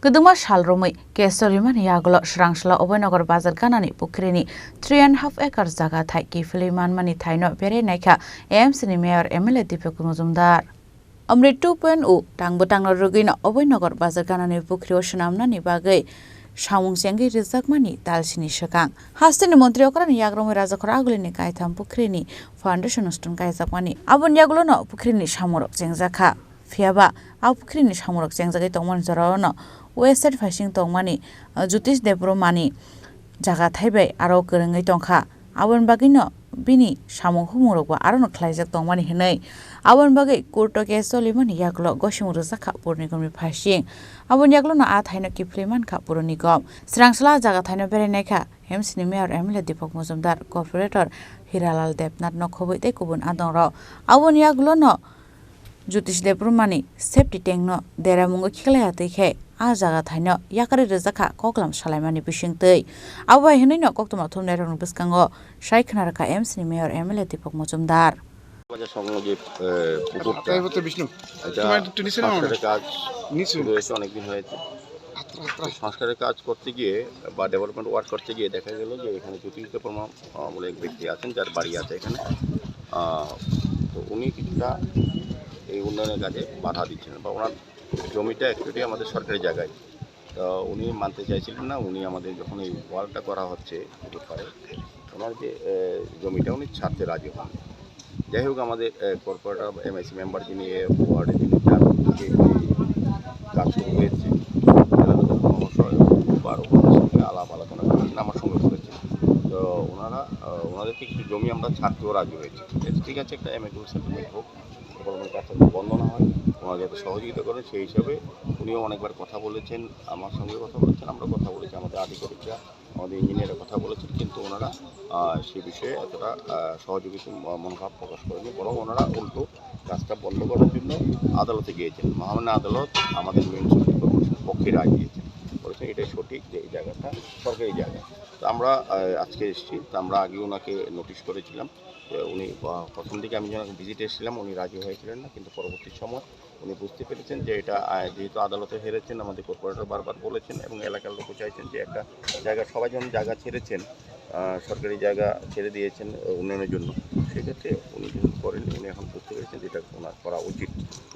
Keduma Shalrumai, Kesoliman Yaglo, Shrangsla, Obenogor Bazar Ganani, Pukrini, 3.5 acres Zaga Thai, Kifiliman Mani Taino, Bereneka, AMC Mayor Emile Dipekumuzumdar. Amrit 2.0, Tangbutang Rugino, Obenogor Bazar Ganani, Pukri Oshanamna, Nibagai. Shamung Siangi Rizak Mani, Dalsini Shakang. Hastin Montreokran Yagrom Razakaraglini Kaitam Pukrini, Foundation Stone Kaizakmani. Abun Yaglono, Pukrini Shamurok Zengzaka. Fiaba, Pukrini Shamurok Zengzaki Toman Zarano, Western Fashing Tongmani, Jutis Debro Mani, Jaga Taibe, Aro Kurangi Tonka, Abun Bagino, Bini, Shamu Humurok, Aron Klazak Tongmani Hene, Abun Bagay, Kurtoke Soliman Yaglo, Goshimuruzaka, Purnikum Pashing. Abun Yaglona at Haino Kipliman Kapurunigom, Strangsla Zagatano Bereneka, Hemsini Mayor Emile Dipok Muzumdar, Cooperator, Hiralal Depnat no Kobe de Kubun Adonro, Abun Yaglono, Jutish Debrumani, Septi Tengno, Deramungo Kileatike, Azagathano, Yakari Rezaka, Koklam Shalamani Bishing Day. Awa Henino Koktomatum Neron Biskango, Shaikanaraka Emsini Mayor Emile Dipok Muzumdar. অনেকদিন হয়েছে সংস্কারের কাজ করতে গিয়ে বা development work করতে গিয়ে দেখা গেল যে এখানে জ্যোতির্বিদ্যা পরমা বলে এক ব্যক্তি আছেন যার বাড়ি আছে এখানে তো উনি কিছুটা এই উন্নয়নের কাজে বাধা দিচ্ছেন বা ওনার জমিটা অ্যাকচুয়ালি আমাদের সরকারি জায়গায় তো উনি মানতে চাইছিলেন না উনি আমাদের যখন এই ওয়ালটা করা হচ্ছে পারে ওনার যে জমিটা উনি ছাড়তে রাজি হন যাই হোক আমাদের কর্পোরেটর এমআইসি মেম্বার যিনি ওয়ার্ডে যিনি কাজ শুরু হয়েছে বারো সঙ্গে আলাপ আলোচনা করেছেন আমার সঙ্গে করেছেন তো ওনাদেরকে কিছু জমি আমরা ছাড়তেও রাজি হয়েছি ঠিক আছে একটা অ্যামিকেবল সেটেলমেন্ট হোক কাজটা বন্ধ না হয় ওনারা যাতে সহযোগিতা করেন সেই হিসাবে উনিও অনেকবার কথা বলেছেন আমার সঙ্গে কথা বলেছেন আমরা কথা বলেছি আমাদের আধিকারিকরা আমাদের ইঞ্জিনিয়াররা কথা বলেছেন কিন্তু ওনারা সে বিষয়ে এতটা সহযোগিতা মনোভাব প্রকাশ করেনি বরং ওনারা উল্টো কাজটা বন্ধ করার জন্য আদালতে গিয়েছেন মহামান্য আদালত আমাদের মিউনিসিপ্যালিটি কর্পোরেশনের পক্ষে রায় দিয়েছেন বলেছেন এটাই সঠিক যে এই জায়গাটা সরকারি জায়গা তো আমরা আজকে এসেছি তো আমরা আগে ওনাকে নোটিশ করেছিলাম উনি প্রথম দিকে আমি যখন ভিজিটে এসেছিলাম উনি রাজি হয়েছিলেন না কিন্তু পরবর্তী সময় উনি বুঝতে পেরেছেন যে এটা যেহেতু আদালতে হেরেছেন আমাদের কর্পোরেটর বারবার বলেছেন এবং এলাকার লোকও চাইছেন যে একটা জায়গা সবাই যখন জায়গা ছেড়েছেন সরকারি জায়গা ছেড়ে দিয়েছেন উন্নয়নের জন্য সেক্ষেত্রে উনি যখন করেন উনি এখন বুঝতে পেরেছেন যেটা ওনার করা উচিত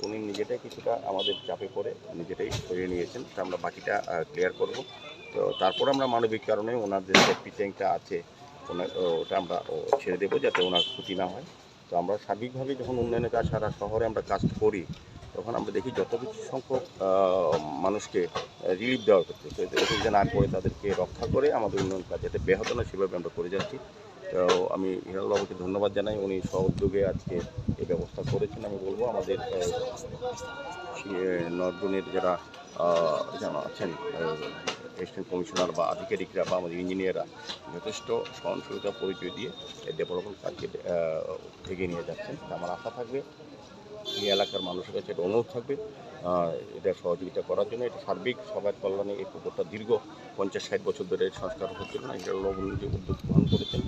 উনি নিজেটাই কিছুটা আমাদের চাপে পড়ে নিজেটাই সরিয়ে নিয়েছেন তা আমরা বাকিটা ক্লিয়ার করব তো তারপর আমরা মানবিক কারণে ওনার যে সেফটি ট্যাঙ্কটা আছে ওটা আমরা ছেড়ে দেবো যাতে ওনার ক্ষতি না হয় তো আমরা সার্বিকভাবে যখন উন্নয়নের কাজ সারা শহরে আমরা কাজ করি তখন আমরা দেখি যত কিছু সংখ্যক মানুষকে রিলিফ দেওয়ার ক্ষেত্রে অসুবিধা না করে তাদেরকে রক্ষা করে আমাদের উন্নয়ন কাজ যাতে ব্যাহত না সেভাবে আমরা করে যাচ্ছি তো আমি হিরাল বাবুকে ধন্যবাদ জানাই উনি সহযোগে আজকে এই ব্যবস্থা করেছেন আমি বলবো আমাদের নর্থজোনের যারা আছেন অ্যাসিস্ট্যান্ট কমিশনার বা আধিকারিকরা বা আমাদের ইঞ্জিনিয়াররা যথেষ্ট সহনশীলতা পরিচয় দিয়ে এই ডেভেলপমেন্ট কাজকে এগিয়ে নিয়ে যাচ্ছেন আমার আশা থাকবে এই এলাকার মানুষের কাছে একটা অনুরোধ থাকবে এটা সহযোগিতা করার জন্য এটা সার্বিক সবার কল্যাণে এই পুকুরটা দীর্ঘ 50-60 বছর ধরে সংস্কার হচ্ছিল না এটা নিজে উদ্যোগ গ্রহণ করেছেন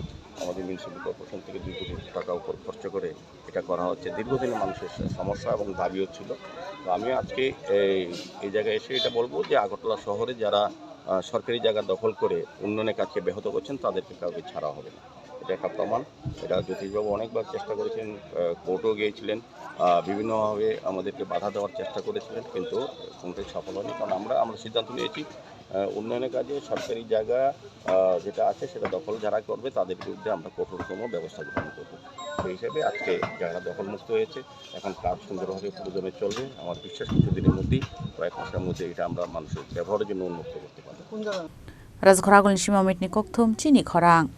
আমাদের মিউনিসিপ্যালিটি কর্পোরেশন থেকে 2 কোটি টাকা উপর খরচ করে এটা করা হচ্ছে দীর্ঘদিনের মানুষের সমস্যা এবং দাবিও ছিল তো আমি আজকে এই জায়গায় এসে এটা বলবো যে আগরতলা শহরে যারা সরকারি জায়গা দখল করে উন্নয়নের কাজকে ব্যাহত করছেন তাদেরকে কাউকে ছাড়া হবে না এটা একটা প্রমাণ এটা জ্যোতিষবাবু অনেকবার চেষ্টা করেছেন কোর্টেও গিয়েছিলেন বিভিন্নভাবে আমাদেরকে বাধা দেওয়ার চেষ্টা করেছিলেন কিন্তু কোনটাই সফল হয়নি কারণ আমরা সিদ্ধান্ত নিয়েছি উন্নয়নের কাজে সরকারি জায়গা যেটা আছে সেটা দখল যারা করবে তাদের বিরুদ্ধে আমরা কঠোরতম ব্যবস্থা গ্রহণ করব সেই হিসেবে আজকে জায়গা দখলমুক্ত হয়েছে এখন কাজ সুন্দরভাবে প্রয়োজনে চলবে আমার বিশ্বাস কিছুদিনের মধ্যেই কয়েক মাসের মধ্যে এটা আমরা মানুষের ব্যবহারের জন্য উন্মুক্ত করতে পারবো Razghoragul Shima Mitni Kokthum Chini Khorang